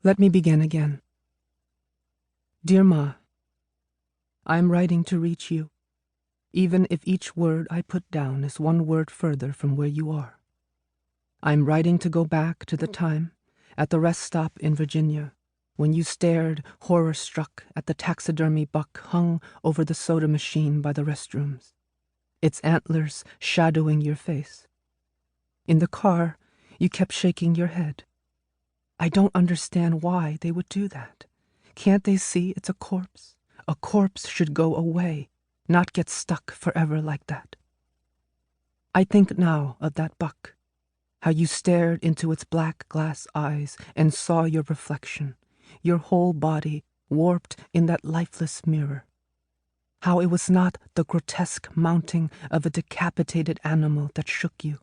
Let me begin again. Dear Ma, I am writing to reach you, even if each word I put down is one word further from where you are. I am writing to go back to the time at the rest stop in Virginia when you stared, horror-struck, at the taxidermy buck hung over the soda machine by the restrooms, its antlers shadowing your face. In the car, you kept shaking your head. I don't understand why they would do that. Can't they see it's a corpse? A corpse should go away, not get stuck forever like that. I think now of that buck, how you stared into its black glass eyes and saw your reflection, your whole body warped in that lifeless mirror. How it was not the grotesque mounting of a decapitated animal that shook you,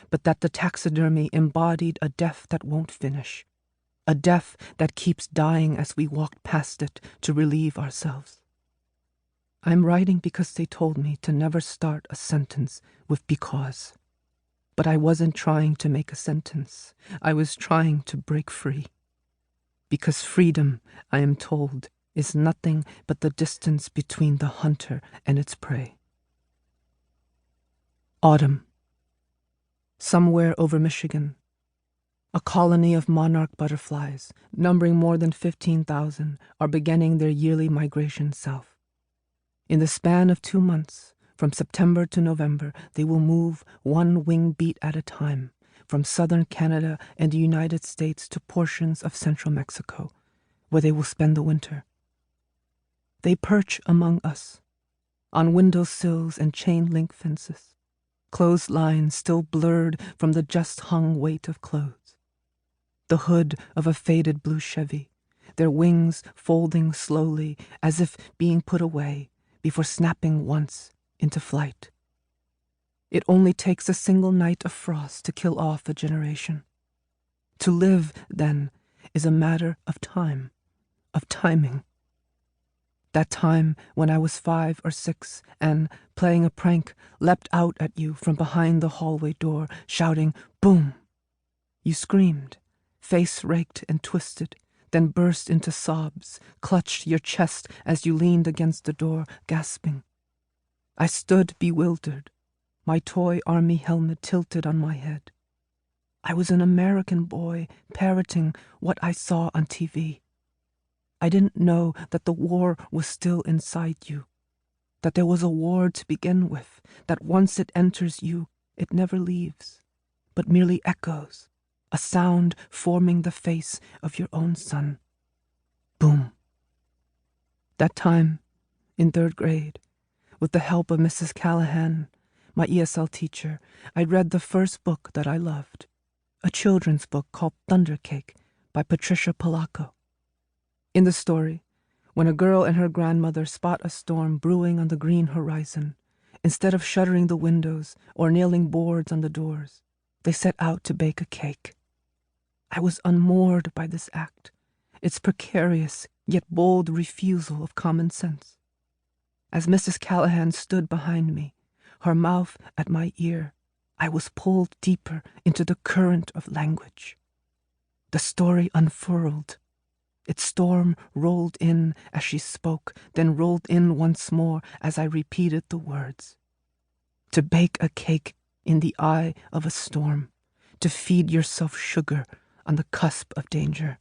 but that the taxidermy embodied a death that won't finish, a death that keeps dying as we walk past it to relieve ourselves. I'm writing because they told me to never start a sentence with because. But I wasn't trying to make a sentence. I was trying to break free. Because freedom, I am told, is nothing but the distance between the hunter and its prey. Autumn. Somewhere over Michigan, a colony of monarch butterflies, numbering more than 15,000, are beginning their yearly migration south. In the span of 2 months, from September to November, they will move one wing beat at a time, from southern Canada and the United States to portions of central Mexico, where they will spend the winter. They perch among us, on windowsills and chain-link fences, clotheslines still blurred from the just-hung weight of clothes, the hood of a faded blue Chevy, their wings folding slowly as if being put away before snapping once into flight. It only takes a single night of frost to kill off a generation. To live, then, is a matter of time, of timing. That time when I was 5 or 6 and, playing a prank, leapt out at you from behind the hallway door, shouting, "Boom!" You screamed, face raked and twisted, then burst into sobs, clutched your chest as you leaned against the door, gasping. I stood bewildered, my toy army helmet tilted on my head. I was an American boy parroting what I saw on TV. I didn't know that the war was still inside you, that there was a war to begin with, that once it enters you, it never leaves, but merely echoes, a sound forming the face of your own son. Boom. That time, in 3rd grade, with the help of Mrs. Callahan, my ESL teacher, I read the first book that I loved, a children's book called Thunder Cake by Patricia Polacco. In the story, when a girl and her grandmother spot a storm brewing on the green horizon, instead of shuttering the windows or nailing boards on the doors, they set out to bake a cake. I was unmoored by this act, its precarious yet bold refusal of common sense. As Mrs. Callahan stood behind me, her mouth at my ear, I was pulled deeper into the current of language. The story unfurled. Its storm rolled in as she spoke, then rolled in once more as I repeated the words. To bake a cake in the eye of a storm, to feed yourself sugar on the cusp of danger.